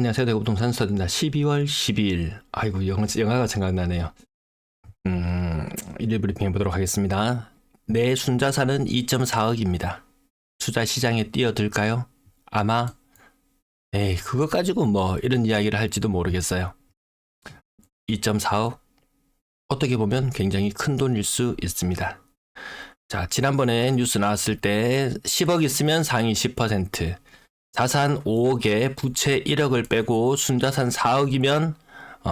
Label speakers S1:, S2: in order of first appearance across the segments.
S1: 안녕하세요. 대구부동산 서입니다. 12월 12일. 아이고, 영화가 생각나네요. 일일 브리핑 해보도록 하겠습니다. 내 순자산은 2.4억입니다. 투자 시장에 뛰어들까요? 아마, 그거 가지고 뭐 이런 이야기를 할지도 모르겠어요. 2.4억? 어떻게 보면 굉장히 큰 돈일 수 있습니다. 자, 지난번에 뉴스 나왔을 때 10억 있으면 상위 10%, 자산 5억에 부채 1억을 빼고 순자산 4억이면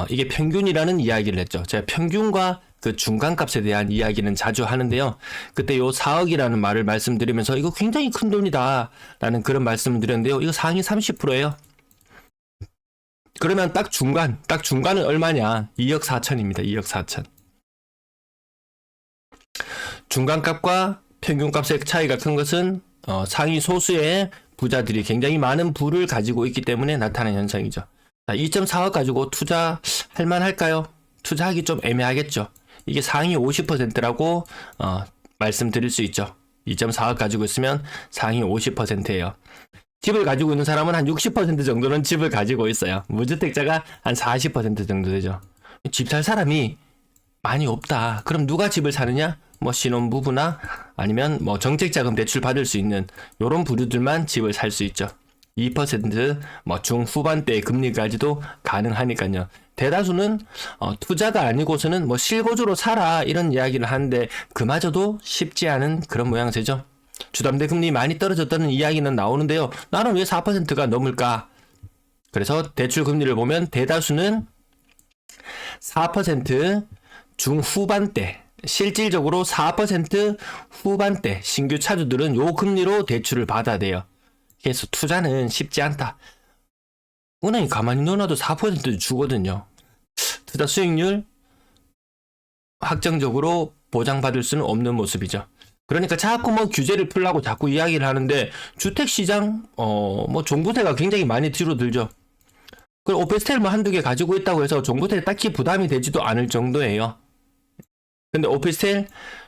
S1: 이게 평균이라는 이야기를 했죠. 제가 평균과 그 중간값에 대한 이야기는 자주 하는데요. 그때 요 4억이라는 말을 말씀드리면서 이거 굉장히 큰 돈이다 라는 그런 말씀을 드렸는데요. 이거 상위 30%예요. 그러면 딱 중간은 얼마냐? 2억 4천입니다. 2억 4천. 중간값과 평균값의 차이가 큰 것은 상위 소수의 부자들이 굉장히 많은 부를 가지고 있기 때문에 나타나는 현상이죠. 2.4억 가지고 투자할 만할까요? 투자하기 좀 애매하겠죠. 이게 상위 50%라고 말씀드릴 수 있죠. 2.4억 가지고 있으면 상위 50%예요. 집을 가지고 있는 사람은 한 60% 정도는 집을 가지고 있어요. 무주택자가 한 40% 정도 되죠. 집 살 사람이 많이 없다. 그럼 누가 집을 사느냐? 뭐 신혼부부나 아니면 뭐 정책자금 대출 받을 수 있는 요런 부류들만 집을 살 수 있죠. 2% 뭐 중후반대의 금리까지도 가능하니까요. 대다수는 투자가 아니고서는 뭐 실거주로 살아 이런 이야기를 하는데 그마저도 쉽지 않은 그런 모양새죠. 주담대 금리 많이 떨어졌다는 이야기는 나오는데요. 나는 왜 4%가 넘을까? 그래서 대출 금리를 보면 대다수는 4% 중후반대, 실질적으로 4% 후반대 신규 차주들은 요 금리로 대출을 받아야 돼요. 그래서 투자는 쉽지 않다. 은행이 가만히 넣어놔도 4% 주거든요. 투자 수익률 확정적으로 보장받을 수는 없는 모습이죠. 그러니까 자꾸 뭐 규제를 풀라고 자꾸 이야기를 하는데 주택시장 뭐 종부세가 굉장히 많이 줄어들죠. 그리고 오피스텔 뭐 한두 개 가지고 있다고 해서 종부세 딱히 부담이 되지도 않을 정도예요. 근데 오피스텔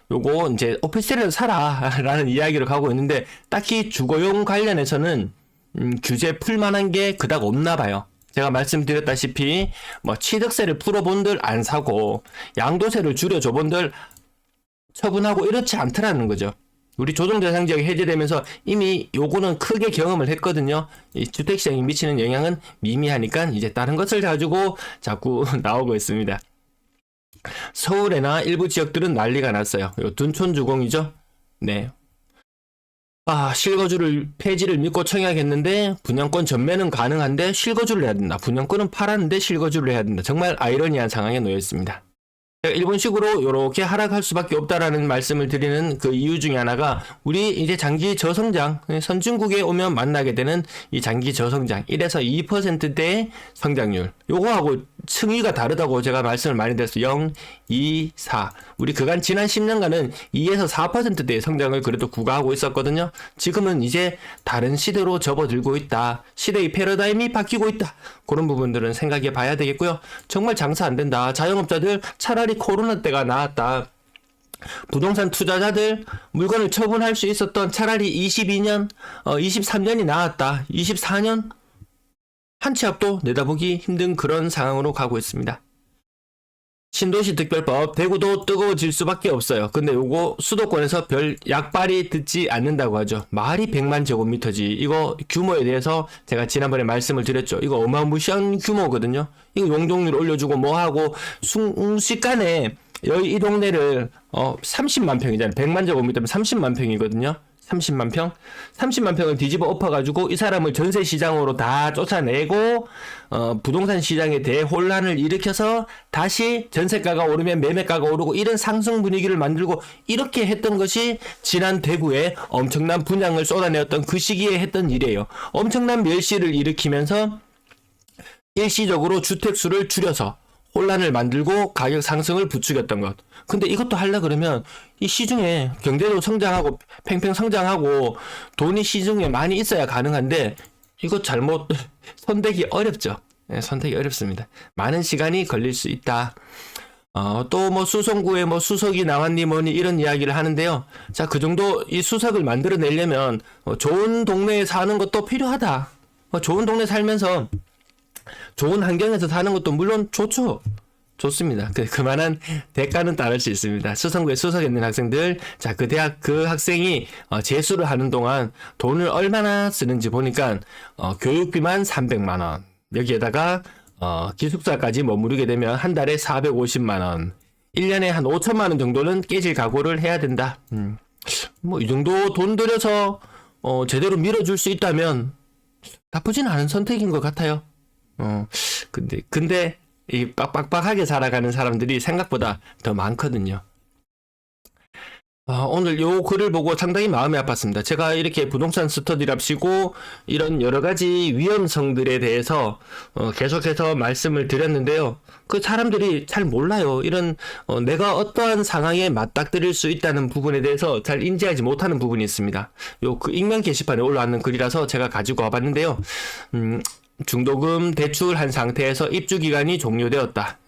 S1: 요거 이제 오피스텔에서 살아 라는 이야기로 가고 있는데 딱히 주거용 관련해서는 규제 풀만한 게 그닥 없나 봐요. 제가 말씀드렸다시피 뭐 취득세를 풀어본들 안 사고 양도세를 줄여줘본들 처분하고 이렇지 않더라는 거죠. 우리 조정대상지역이 해제되면서 이미 요거는 크게 경험을 했거든요. 이 주택시장이 미치는 영향은 미미하니까 이제 다른 것을 가지고 자꾸 나오고 있습니다. 서울에나 일부 지역들은 난리가 났어요. 둔촌주공이죠. 네. 실거주를 폐지를 믿고 청약했는데 분양권 전매는 가능한데 실거주를 해야 된다. 분양권은 팔았는데 실거주를 해야 된다. 정말 아이러니한 상황에 놓여 있습니다. 일본식으로 이렇게 하락할 수밖에 없다라는 말씀을 드리는 그 이유 중에 하나가 우리 이제 장기 저성장, 선진국에 오면 만나게 되는 이 장기 저성장 1에서 2%대의 성장률, 요거하고 층위가 다르다고 제가 말씀을 많이 드렸어요. 0, 2, 4. 우리 그간 지난 10년간은 2에서 4%대의 성장을 그래도 구가하고 있었거든요. 지금은 이제 다른 시대로 접어들고 있다. 시대의 패러다임이 바뀌고 있다. 그런 부분들은 생각해 봐야 되겠고요. 정말 장사 안 된다. 자영업자들 차라리 코로나 때가 나았다. 부동산 투자자들 물건을 처분할 수 있었던 차라리 22년, 23년이 나았다. 24년 한 치 앞도 내다보기 힘든 그런 상황으로 가고 있습니다. 신도시 특별법 대구도 뜨거워질 수밖에 없어요. 근데 요거 수도권에서 별 약발이 듣지 않는다고 하죠. 마을이 100만 제곱미터지. 이거 규모에 대해서 제가 지난번에 말씀을 드렸죠. 이거 어마무시한 규모거든요. 이거 용적률 올려주고 뭐하고 순식간에 여기 이 동네를 30만 평이잖아요. 100만 제곱미터면 30만 평이거든요. 30만 평? 30만 평을 뒤집어 엎어가지고 이 사람을 전세 시장으로 다 쫓아내고 부동산 시장에 대혼란을 일으켜서 다시 전세가가 오르면 매매가가 오르고 이런 상승 분위기를 만들고 이렇게 했던 것이 지난 대구에 엄청난 분양을 쏟아내었던 그 시기에 했던 일이에요. 엄청난 멸시를 일으키면서 일시적으로 주택수를 줄여서 혼란을 만들고 가격 상승을 부추겼던 것. 근데 이것도 하려 그러면 이 시중에 경제도 성장하고 팽팽 성장하고 돈이 시중에 많이 있어야 가능한데 이거 잘못 손대기 어렵죠. 네, 손대기 어렵습니다. 많은 시간이 걸릴 수 있다. 또 뭐 수성구에 뭐 수석이 나왔니 뭐니 이런 이야기를 하는데요. 자, 그 정도 이 수석을 만들어내려면 좋은 동네에 사는 것도 필요하다. 좋은 동네 살면서 좋은 환경에서 사는 것도 물론 좋죠. 좋습니다. 그만한 대가는 따를 수 있습니다. 수성구에 수석했는 학생들, 자, 그 대학 그 학생이 재수를 하는 동안 돈을 얼마나 쓰는지 보니까 교육비만 300만 원, 여기에다가 기숙사까지 머무르게 되면 한 달에 450만 원, 1년에 한 5천만 원 정도는 깨질 각오를 해야 된다. 뭐 이 정도 돈 들여서 제대로 밀어줄 수 있다면 나쁘진 않은 선택인 것 같아요. 근데 이 빡빡하게 살아가는 사람들이 생각보다 더 많거든요. 오늘 요 글을 보고 상당히 마음이 아팠습니다. 제가 이렇게 부동산 스터디랍시고 이런 여러 가지 위험성들에 대해서 계속해서 말씀을 드렸는데요. 그 사람들이 잘 몰라요. 이런 내가 어떠한 상황에 맞닥뜨릴 수 있다는 부분에 대해서 잘 인지하지 못하는 부분이 있습니다. 요 그 익명 게시판에 올라왔는 글이라서 제가 가지고 와봤는데요. 중도금 대출한 상태에서 입주기간이 종료되었다.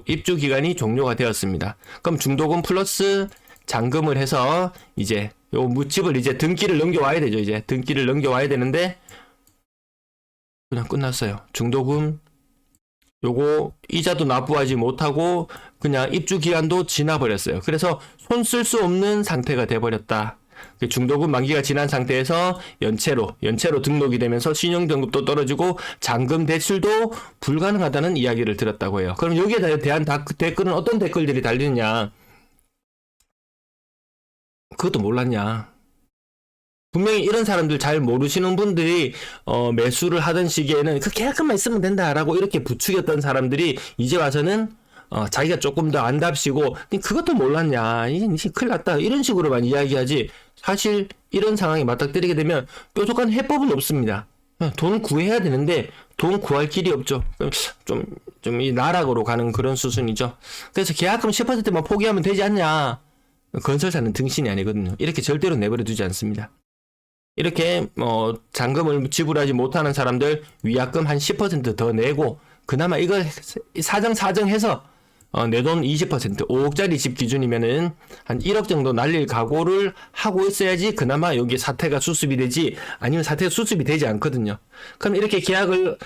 S1: 입주기간이 종료가 되었습니다. 그럼 중도금 플러스 잔금을 해서 이제 요 무집을 이제 등기를 넘겨와야 되죠. 이제 등기를 넘겨와야 되는데 그냥 끝났어요. 중도금 요거 이자도 납부하지 못하고 그냥 입주기간도 지나버렸어요. 그래서 손 쓸 수 없는 상태가 돼버렸다. 중도금 만기가 지난 상태에서 연체로 등록이 되면서 신용등급도 떨어지고 잔금 대출도 불가능하다는 이야기를 들었다고 해요. 그럼 여기에 대한 댓글은 어떤 댓글들이 달리느냐? 그것도 몰랐냐? 분명히 이런 사람들 잘 모르시는 분들이 매수를 하던 시기에는 그 계약금만 있으면 된다라고 이렇게 부추겼던 사람들이 이제 와서는 자기가 조금 더 안답시고 그것도 몰랐냐, 이제 큰일 났다, 이런 식으로만 이야기하지, 사실 이런 상황에 맞닥뜨리게 되면 뾰족한 해법은 없습니다. 돈 구해야 되는데 돈 구할 길이 없죠. 좀 이 나락으로 가는 그런 수순이죠. 그래서 계약금 10%만 포기하면 되지 않냐. 건설사는 등신이 아니거든요. 이렇게 절대로 내버려 두지 않습니다. 이렇게 잔금을 지불하지 못하는 사람들 위약금 한 10% 더 내고 그나마 이걸 사정해서 내 돈 20%, 5억짜리 집 기준이면은 한 1억 정도 날릴 각오를 하고 있어야지 그나마 여기 사태가 수습이 되지, 아니면 사태가 수습이 되지 않거든요. 그럼 이렇게 계약을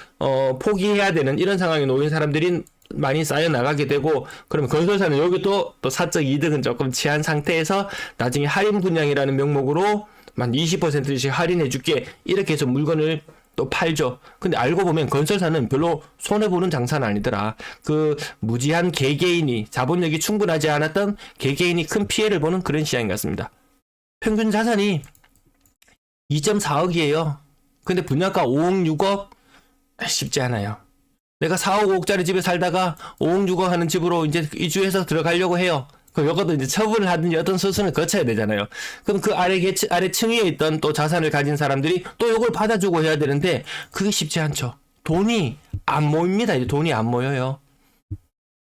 S1: 포기해야 되는 이런 상황에 놓인 사람들이 많이 쌓여 나가게 되고, 그러면 건설사는 여기 또 사적 이득은 조금 취한 상태에서 나중에 할인 분양이라는 명목으로 만 20%씩 할인해 줄게, 이렇게 해서 물건을 또 팔죠. 근데 알고 보면 건설사는 별로 손해보는 장사는 아니더라. 그 무지한 개개인이, 자본력이 충분하지 않았던 개개인이 큰 피해를 보는 그런 시장인 것 같습니다. 평균 자산이 2.4억이에요. 근데 분양가 5억, 6억? 쉽지 않아요. 내가 4억, 5억짜리 집에 살다가 5억, 6억 하는 집으로 이제 이주해서 들어가려고 해요. 그럼 요것도 이제 처분을 하든지 어떤 수순을 거쳐야 되잖아요. 그럼 그 아래 층위에 있던 또 자산을 가진 사람들이 또 요걸 받아주고 해야 되는데 그게 쉽지 않죠. 돈이 안 모입니다. 이제 돈이 안 모여요.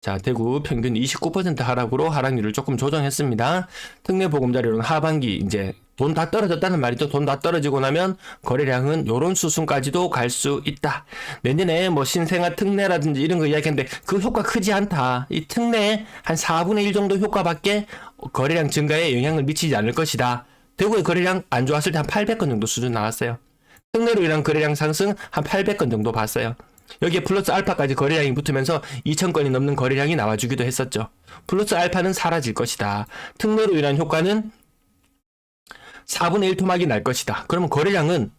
S1: 자, 대구 평균 29% 하락으로 하락률을 조금 조정했습니다. 특례보금자리로는 하반기 이제 돈 다 떨어졌다는 말이죠. 돈 다 떨어지고 나면 거래량은 요런 수순까지도 갈 수 있다. 내년에 뭐 신생아 특례라든지 이런 거 이야기하는데 그 효과 크지 않다. 이 특례 한 4분의 1 정도 효과밖에 거래량 증가에 영향을 미치지 않을 것이다. 대구의 거래량 안 좋았을 때 한 800건 정도 수준 나왔어요. 특례로 인한 거래량 상승 한 800건 정도 봤어요. 여기에 플러스 알파까지 거래량이 붙으면서 2,000건이 넘는 거래량이 나와주기도 했었죠. 플러스 알파는 사라질 것이다. 특례로 인한 효과는 4분의 1 토막이 날 것이다. 그러면 거래량은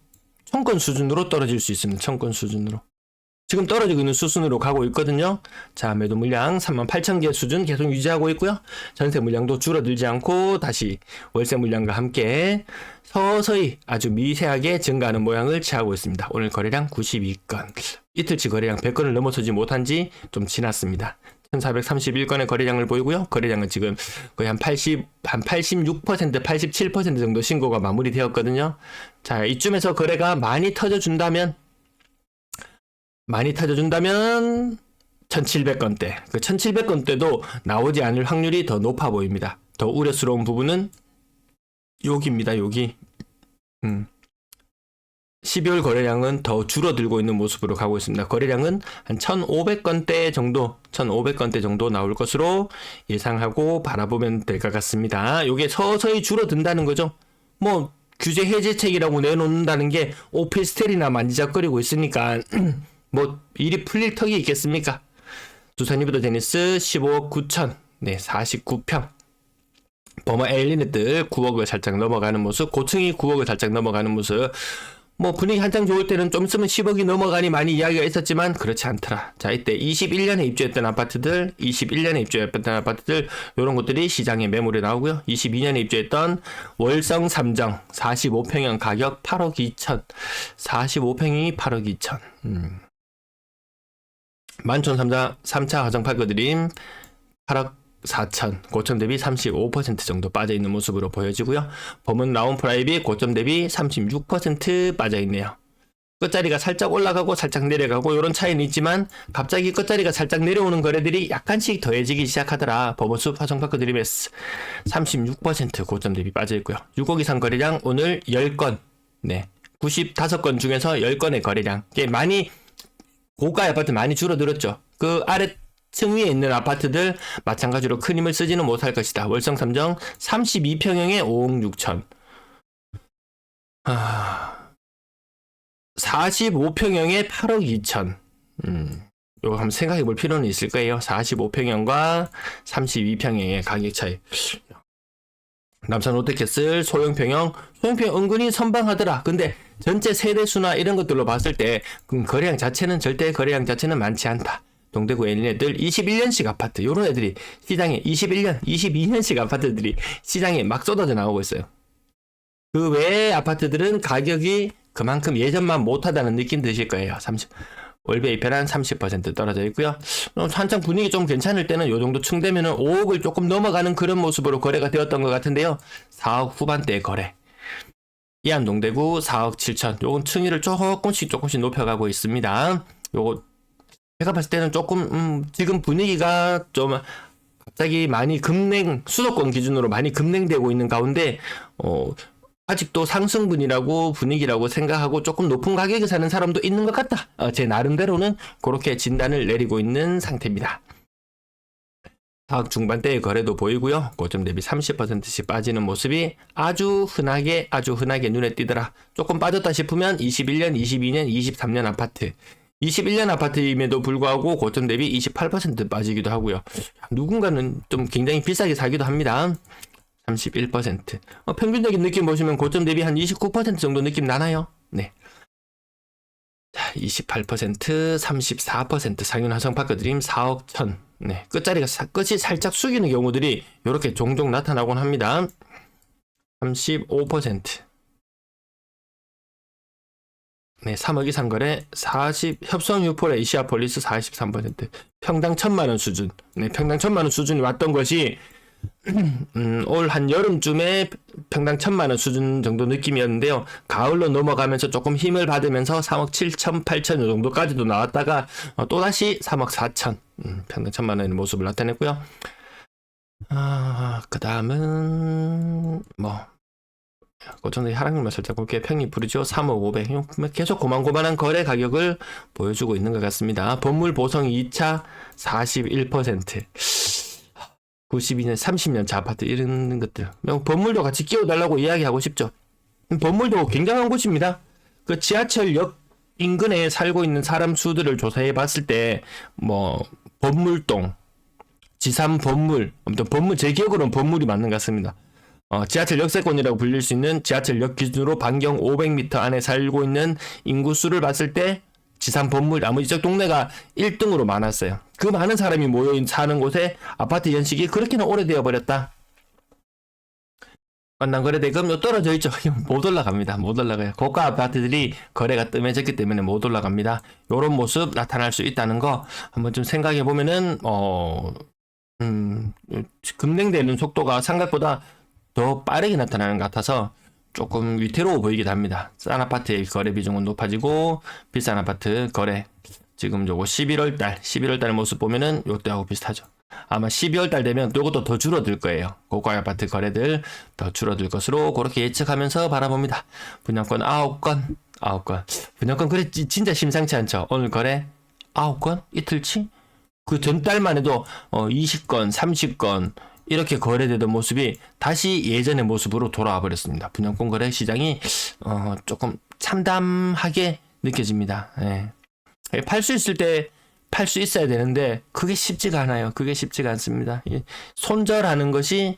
S1: 1,000건 수준으로 떨어질 수 있습니다. 1,000건 수준으로. 지금 떨어지고 있는 수순으로 가고 있거든요. 자, 매도 물량 38,000개 수준 계속 유지하고 있고요. 전세 물량도 줄어들지 않고 다시 월세 물량과 함께 서서히 아주 미세하게 증가하는 모양을 취하고 있습니다. 오늘 거래량 92건. 이틀치 거래량 100건을 넘어서지 못한 지 좀 지났습니다. 1431건의 거래량을 보이고요. 거래량은 지금 거의 한 86%, 87% 정도 신고가 마무리되었거든요. 자, 이쯤에서 거래가 많이 터져준다면 1700건대. 그 1700건대도 나오지 않을 확률이 더 높아 보입니다. 더 우려스러운 부분은 여기입니다. 여기. 12월 거래량은 더 줄어들고 있는 모습으로 가고 있습니다. 거래량은 한 1500건대 정도 나올 것으로 예상하고 바라보면 될 것 같습니다. 이게 서서히 줄어든다는 거죠. 뭐 규제 해제책이라고 내놓는다는 게 오피스텔이나 만지작거리고 있으니까 뭐 일이 풀릴 턱이 있겠습니까? 두산 리버드 제니스 15억 9천, 네, 49평. 버머 엘리넷들 9억을 살짝 넘어가는 모습, 고층이 9억을 살짝 넘어가는 모습. 뭐 분위기 한창 좋을 때는 좀 있으면 10억이 넘어가니 많이 이야기가 있었지만 그렇지 않더라. 자, 이때 21년에 입주했던 아파트들, 요런 것들이 시장에 매물에 나오고요. 22년에 입주했던 월성 3정 45평형 가격 8억 2천, 45평이 8억 2천. 만촌 3차 가정팔거 드림 8억 4천, 고점 대비 35% 정도 빠져있는 모습으로 보여지고요. 범은 라운 프라이빗 고점 대비 36% 빠져있네요. 끝자리가 살짝 올라가고 살짝 내려가고 이런 차이는 있지만 갑자기 끝자리가 살짝 내려오는 거래들이 약간씩 더해지기 시작하더라. 범어숲 화성파크 드림에스 36% 고점 대비 빠져있고요. 6억 이상 거래량 오늘 10건, 네, 95건 중에서 10건의 거래량, 많이 고가 아파트 많이 줄어들었죠. 그 아래 층 위에 있는 아파트들 마찬가지로 큰 힘을 쓰지는 못할 것이다. 월성 3정 32평형에 5억 6천. 45평형에 8억 2천. 요거 한번 생각해 볼 필요는 있을 거예요. 45평형과 32평형의 가격 차이. 남산 롯데캐슬 소형평형 은근히 선방하더라. 근데 전체 세대수나 이런 것들로 봤을 때 거래량 자체는 절대 거래량 자체는 많지 않다. 동대구 엘리네들 21년식 아파트, 요런 애들이 시장에 21년, 22년식 아파트들이 시장에 막 쏟아져 나오고 있어요. 그 외의 아파트들은 가격이 그만큼 예전만 못하다는 느낌 드실 거예요. 월배 이편한 30% 떨어져 있고요. 한창 분위기 좀 괜찮을 때는 요 정도 층되면은 5억을 조금 넘어가는 그런 모습으로 거래가 되었던 것 같은데요. 4억 후반대의 거래. 이안 동대구 4억 7천. 요건 층위를 조금씩 높여가고 있습니다. 요거 제가 봤을 때는 조금 지금 분위기가 좀 갑자기 많이 수도권 기준으로 많이 급냉되고 있는 가운데 아직도 상승분이라고 분위기라고 생각하고 조금 높은 가격에 사는 사람도 있는 것 같다. 제 나름대로는 그렇게 진단을 내리고 있는 상태입니다. 4억 중반대의 거래도 보이고요. 고점 대비 30%씩 빠지는 모습이 아주 흔하게 눈에 띄더라. 조금 빠졌다 싶으면 21년, 22년, 23년 아파트. 21년 아파트임에도 불구하고 고점 대비 28% 빠지기도 하고요. 누군가는 좀 굉장히 비싸게 사기도 합니다. 31%. 평균적인 느낌 보시면 고점 대비 한 29% 정도 느낌 나나요? 네. 자, 28%, 34% 상윤 화성파크 드림 4억 1천. 네. 끝이 살짝 숙이는 경우들이 이렇게 종종 나타나곤 합니다. 35%. 네, 3억 이상 거래 협성 유폴 에시아폴리스 43%. 평당 1,000만원 수준. 네, 평당 1,000만원 수준이 왔던 것이 올 한 여름쯤에 평당 1,000만원 수준 정도 느낌이었는데요. 가을로 넘어가면서 조금 힘을 받으면서 3억 7천, 8천 요 정도까지도 나왔다가 또다시 3억 4천 평당 1,000만원의 모습을 나타냈고요. 그 다음은 고점의 하락률만 살짝 볼게요. 평이 부르죠. 3억 500. 계속 고만고만한 거래 가격을 보여주고 있는 것 같습니다. 건물 보성 2차 41%. 92년, 30년차 아파트 이런 것들. 건물도 같이 끼워달라고 이야기하고 싶죠. 건물도 굉장한 곳입니다. 그 지하철역 인근에 살고 있는 사람 수들을 조사해 봤을 때 범물동, 지산 범물, 아무튼 범물, 제 기억으로는 범물이 맞는 것 같습니다. 지하철 역세권이라고 불릴 수 있는 지하철역 기준으로 반경 500m 안에 살고 있는 인구수를 봤을 때 지산 범물 나머지 쪽 동네가 1등으로 많았어요. 그 많은 사람이 모여 사는 곳에 아파트 연식이 그렇게나 오래되어 버렸다. 완납거래 대금 떨어져 있죠. 못 올라갑니다. 못 올라가요. 고가 아파트들이 거래가 뜸해졌기 때문에 못 올라갑니다. 이런 모습 나타날 수 있다는 거 한번 좀 생각해 보면은 급냉되는 속도가 생각보다 더 빠르게 나타나는 것 같아서 조금 위태로워 보이기도 합니다. 싼 아파트의 거래 비중은 높아지고 비싼 아파트 거래 지금 요거 11월달 모습 보면은 요때하고 비슷하죠. 아마 12월달 되면 요것도 더 줄어들 거예요. 고가 아파트 거래들 더 줄어들 것으로 그렇게 예측하면서 바라봅니다. 분양권 9건 분양권 그래 진짜 심상치 않죠. 오늘 거래 9건 이틀치 그 전달만 해도 20건 30건 이렇게 거래되던 모습이 다시 예전의 모습으로 돌아와 버렸습니다. 분양권 거래 시장이 조금 참담하게 느껴집니다. 예. 팔 수 있을 때 팔 수 있어야 되는데 그게 쉽지가 않아요. 그게 쉽지가 않습니다. 손절하는 것이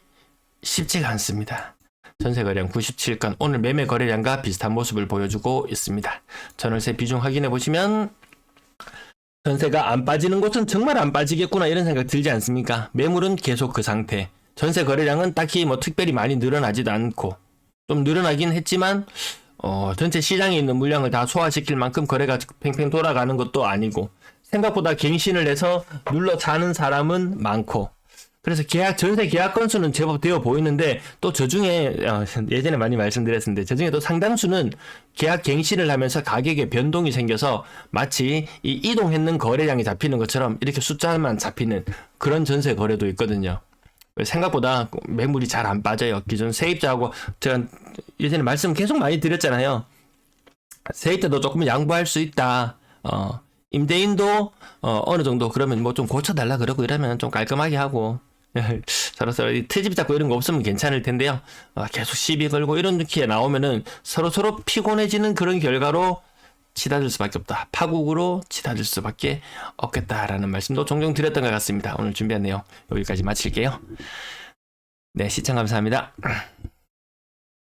S1: 쉽지가 않습니다. 전세 거래량 97건, 오늘 매매 거래량과 비슷한 모습을 보여주고 있습니다. 전월세 비중 확인해 보시면 전세가 안 빠지는 곳은 정말 안 빠지겠구나 이런 생각 들지 않습니까? 매물은 계속 그 상태. 전세 거래량은 딱히 뭐 특별히 많이 늘어나지도 않고, 좀 늘어나긴 했지만 전체 시장에 있는 물량을 다 소화시킬 만큼 거래가 팽팽 돌아가는 것도 아니고, 생각보다 갱신을 해서 눌러 자는 사람은 많고, 그래서 전세 계약 건수는 제법 되어 보이는데, 또 저 중에 예전에 많이 말씀드렸는데, 저 중에 또 상당수는 계약 갱신을 하면서 가격에 변동이 생겨서 마치 이 이동했는 거래량이 잡히는 것처럼 이렇게 숫자만 잡히는 그런 전세 거래도 있거든요. 생각보다 매물이 잘 안 빠져요. 기존 세입자하고 제가 예전에 말씀 계속 많이 드렸잖아요. 세입자도 조금 양보할 수 있다. 임대인도 어느 정도 그러면 뭐 좀 고쳐달라 그러고 이러면 좀 깔끔하게 하고 서로 트집 잡고 이런 거 없으면 괜찮을 텐데요. 계속 시비 걸고 이런 기회 나오면은 서로 피곤해지는 그런 결과로 치닫을 수밖에 없다. 파국으로 치닫을 수밖에 없겠다라는 말씀도 종종 드렸던 것 같습니다. 오늘 준비한 내용 여기까지 마칠게요. 네, 시청 감사합니다.